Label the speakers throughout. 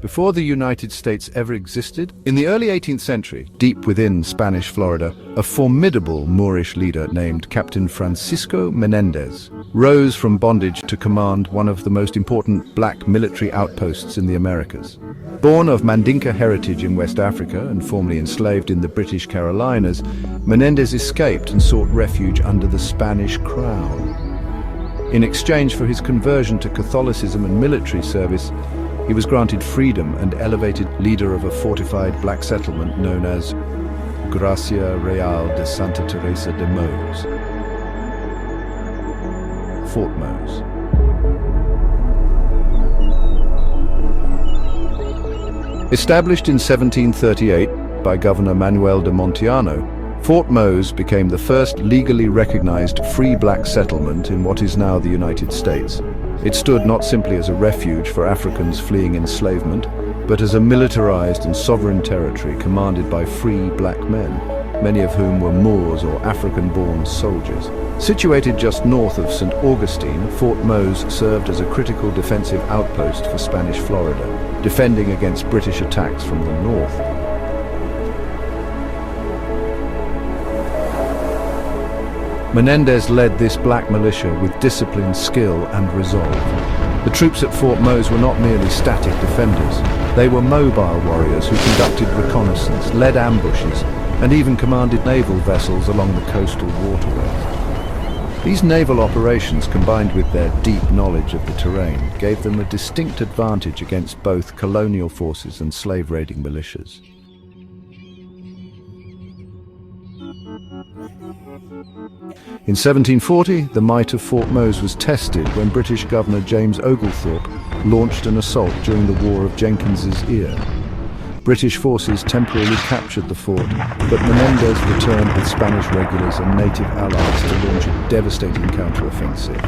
Speaker 1: before the United States ever existed. In the early 18th century, deep within Spanish Florida, a formidable Moorish leader named Captain Francisco Menendez rose from bondage to command one of the most important black military outposts in the Americas. Born of Mandinka heritage in West Africa and formerly enslaved in the British Carolinas, Menendez escaped and sought refuge under the Spanish crown. In exchange for his conversion to Catholicism and military service, he was granted freedom and elevated leader of a fortified black settlement known as Gracia Real de Santa Teresa de Mose, Fort Mose. Established in 1738 by Governor Manuel de Montiano, Fort Mose became the first legally recognized free black settlement in what is now the United States. It stood not simply as a refuge for Africans fleeing enslavement, but as a militarized and sovereign territory commanded by free black men, many of whom were Moors or African-born soldiers. Situated just north of St. Augustine, Fort Mose served as a critical defensive outpost for Spanish Florida, defending against British attacks from the north. Menendez led this black militia with discipline, skill, and resolve. The troops at Fort Mose were not merely static defenders. They were mobile warriors who conducted reconnaissance, led ambushes, and even commanded naval vessels along the coastal waterways. These naval operations, combined with their deep knowledge of the terrain, gave them a distinct advantage against both colonial forces and slave-raiding militias. In 1740, the might of Fort Mose was tested when British Governor James Oglethorpe launched an assault during the War of Jenkins's Ear. British forces temporarily captured the fort, but Menendez returned with Spanish regulars and native allies to launch a devastating counteroffensive.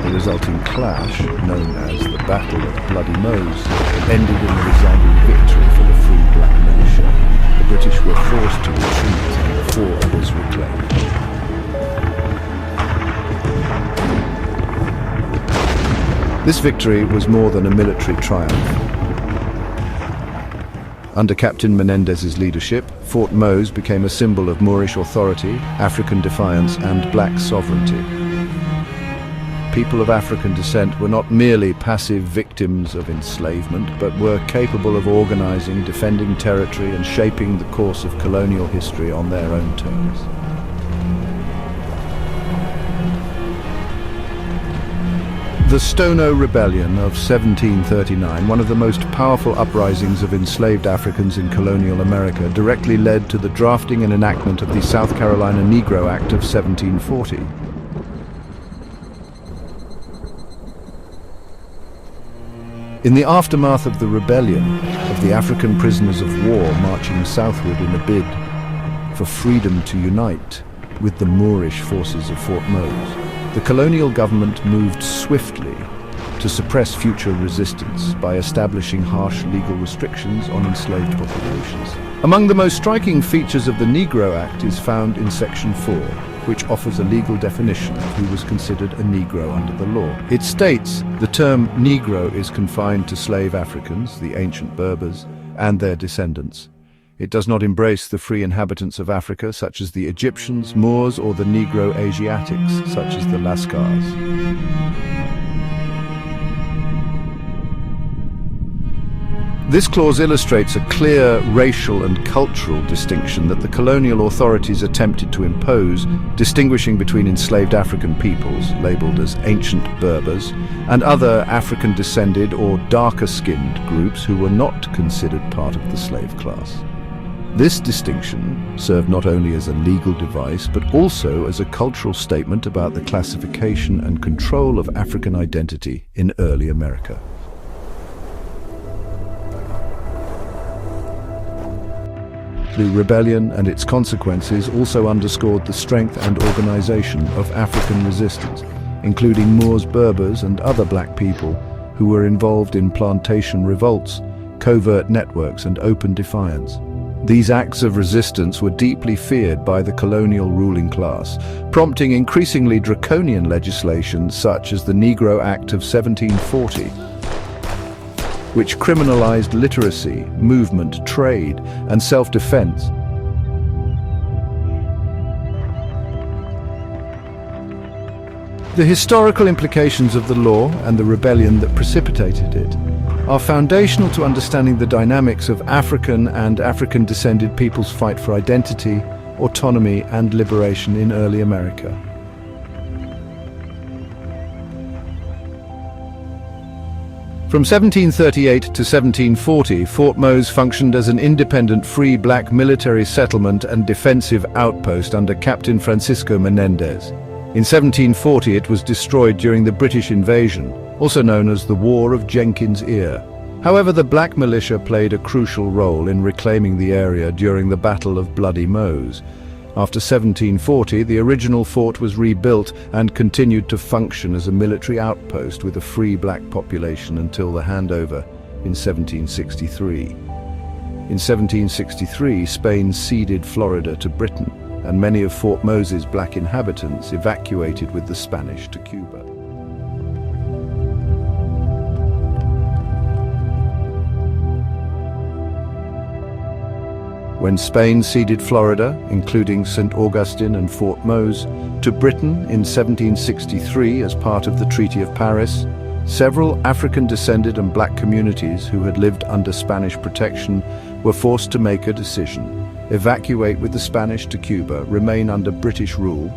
Speaker 1: The resulting clash, known as the Battle of Bloody Mose, ended in a resounding victory for the free black militia. The British were forced to retreat and the fort was reclaimed. This victory was more than a military triumph. Under Captain Menendez's leadership, Fort Mose became a symbol of Moorish authority, African defiance, and black sovereignty. People of African descent were not merely passive victims of enslavement, but were capable of organizing, defending territory, and shaping the course of colonial history on their own terms. The Stono Rebellion of 1739, one of the most powerful uprisings of enslaved Africans in colonial America, directly led to the drafting and enactment of the South Carolina Negro Act of 1740. In the aftermath of the rebellion, of the African prisoners of war marching southward in a bid for freedom to unite with the Moorish forces of Fort Mose, the colonial government moved swiftly to suppress future resistance by establishing harsh legal restrictions on enslaved populations. Among the most striking features of the Negro Act is found in Section 4, which offers a legal definition of who was considered a Negro under the law. It states the term Negro is confined to slave Africans, the ancient Berbers, and their descendants. It does not embrace the free inhabitants of Africa, such as the Egyptians, Moors, or the Negro Asiatics, such as the Lascars. This clause illustrates a clear racial and cultural distinction that the colonial authorities attempted to impose, distinguishing between enslaved African peoples, labeled as ancient Berbers, and other African-descended or darker-skinned groups who were not considered part of the slave class. This distinction served not only as a legal device, but also as a cultural statement about the classification and control of African identity in early America. The rebellion and its consequences also underscored the strength and organization of African resistance, including Moors, Berbers, and other black people who were involved in plantation revolts, covert networks, and open defiance. These acts of resistance were deeply feared by the colonial ruling class, prompting increasingly draconian legislation such as the Negro Act of 1740. which criminalized literacy, movement, trade, and self-defense. The historical implications of the law and the rebellion that precipitated it are foundational to understanding the dynamics of African and African-descended peoples' fight for identity, autonomy, and liberation in early America. From 1738 to 1740, Fort Mose functioned as an independent free black military settlement and defensive outpost under Captain Francisco Menendez. In 1740 it was destroyed during the British invasion, also known as the War of Jenkins' Ear. However, the black militia played a crucial role in reclaiming the area during the Battle of Bloody Mose. After 1740, the original fort was rebuilt and continued to function as a military outpost with a free black population until the handover in 1763. In 1763, Spain ceded Florida to Britain, and many of Fort Mose's black inhabitants evacuated with the Spanish to Cuba. When Spain ceded Florida, including St. Augustine and Fort Mose, to Britain in 1763 as part of the Treaty of Paris, several African-descended and black communities who had lived under Spanish protection were forced to make a decision: evacuate with the Spanish to Cuba, remain under British rule,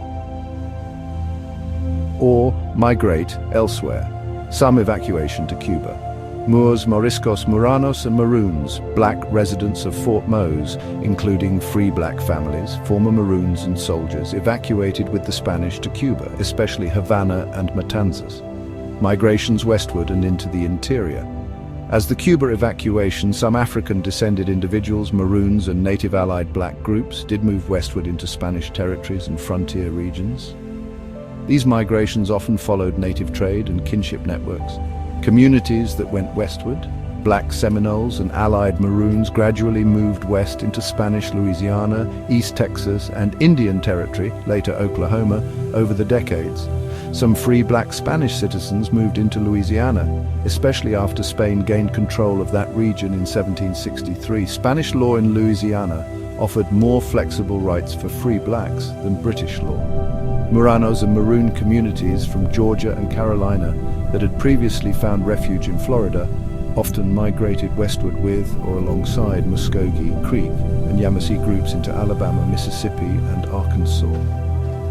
Speaker 1: or migrate elsewhere. Some evacuation to Cuba. Moors, Moriscos, Muranos and Maroons, black residents of Fort Mose, including free black families, former Maroons and soldiers, evacuated with the Spanish to Cuba, especially Havana and Matanzas. Migrations westward and into the interior. As the Cuba evacuation, some African-descended individuals, Maroons and native allied black groups did move westward into Spanish territories and frontier regions. These migrations often followed native trade and kinship networks. Communities that went westward, black Seminoles and allied Maroons, gradually moved west into Spanish Louisiana, East Texas and Indian Territory, later Oklahoma, over the decades. Some free black Spanish citizens moved into Louisiana, especially after Spain gained control of that region in 1763. Spanish law in Louisiana offered more flexible rights for free blacks than British law. Muranos and Maroon communities from Georgia and Carolina that had previously found refuge in Florida often migrated westward with or alongside Muskogee Creek and Yamasee groups into Alabama, Mississippi, and Arkansas.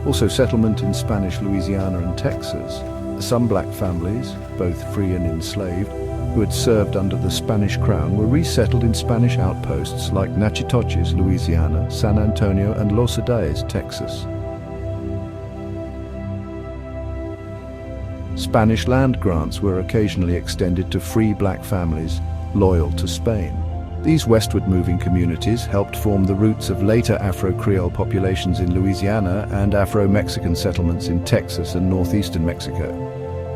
Speaker 1: Also, settlement in Spanish Louisiana and Texas. Some black families, both free and enslaved, who had served under the Spanish crown were resettled in Spanish outposts like Natchitoches, Louisiana, San Antonio, and Los Adaes, Texas. Spanish land grants were occasionally extended to free black families loyal to Spain. These westward-moving communities helped form the roots of later Afro-Creole populations in Louisiana and Afro-Mexican settlements in Texas and northeastern Mexico.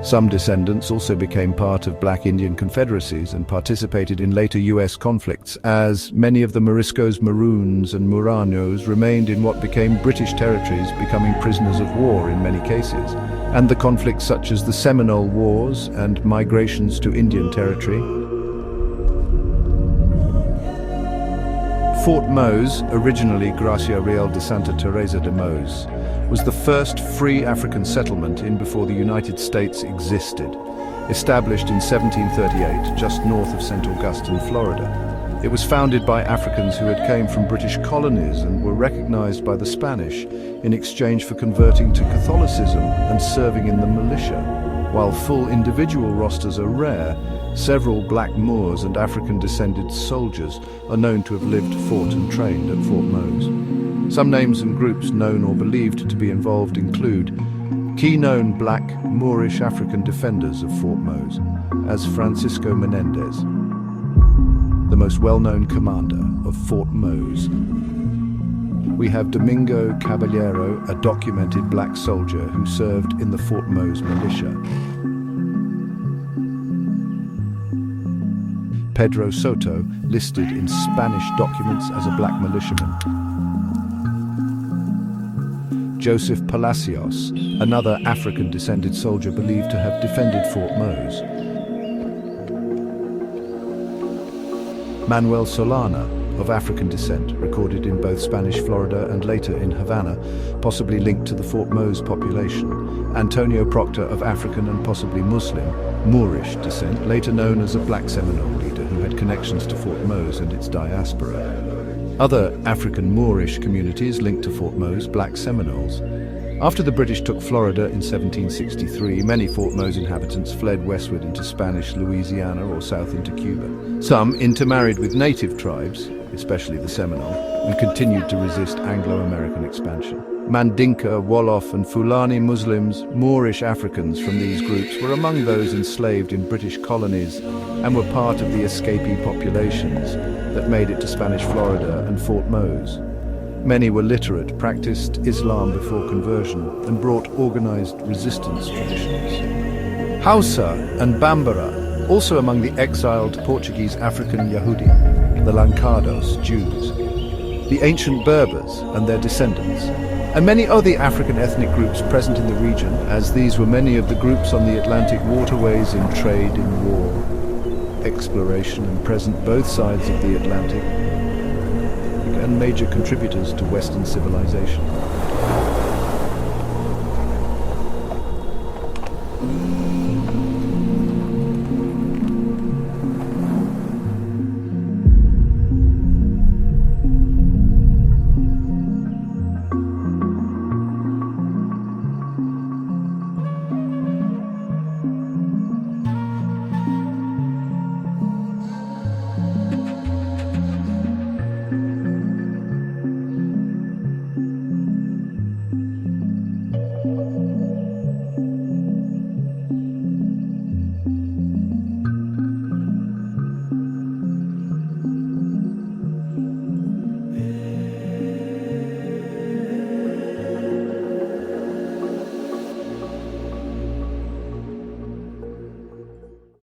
Speaker 1: Some descendants also became part of black Indian confederacies and participated in later U.S. conflicts, as many of the Moriscos, Maroons and Muranos remained in what became British territories, becoming prisoners of war in many cases. And the conflicts such as the Seminole Wars and migrations to Indian Territory. Fort Mose, originally Gracia Real de Santa Teresa de Mose, was the first free African settlement in before the United States existed, established in 1738 just north of St. Augustine, Florida. It was founded by Africans who had come from British colonies and were recognized by the Spanish in exchange for converting to Catholicism and serving in the militia. While full individual rosters are rare, several black Moors and African-descended soldiers are known to have lived, fought and trained at Fort Mose. Some names and groups known or believed to be involved include key known black Moorish African defenders of Fort Mose as Francisco Menendez, the most well-known commander of Fort Mose. We have Domingo Caballero, a documented black soldier who served in the Fort Mose militia. Pedro Soto, listed in Spanish documents as a black militiaman. Joseph Palacios, another African-descended soldier believed to have defended Fort Mose. Manuel Solana, of African descent, recorded in both Spanish Florida and later in Havana, possibly linked to the Fort Mose population. Antonio Proctor, of African and possibly Muslim, Moorish descent, later known as a Black Seminole leader who had connections to Fort Mose and its diaspora. Other African Moorish communities linked to Fort Mose, Black Seminoles. After the British took Florida in 1763, many Fort Mose inhabitants fled westward into Spanish Louisiana or south into Cuba. Some intermarried with native tribes, especially the Seminole, and continued to resist Anglo-American expansion. Mandinka, Wolof and Fulani Muslims, Moorish Africans from these groups, were among those enslaved in British colonies and were part of the escapee populations that made it to Spanish Florida and Fort Mose. Many were literate, practiced Islam before conversion, and brought organized resistance traditions. Hausa and Bambara, also among the exiled Portuguese African Yahudi, the Lancados, Jews, the ancient Berbers and their descendants, and many other African ethnic groups present in the region, as these were many of the groups on the Atlantic waterways in trade, in war, exploration, and present both sides of the Atlantic, and major contributors to Western civilization.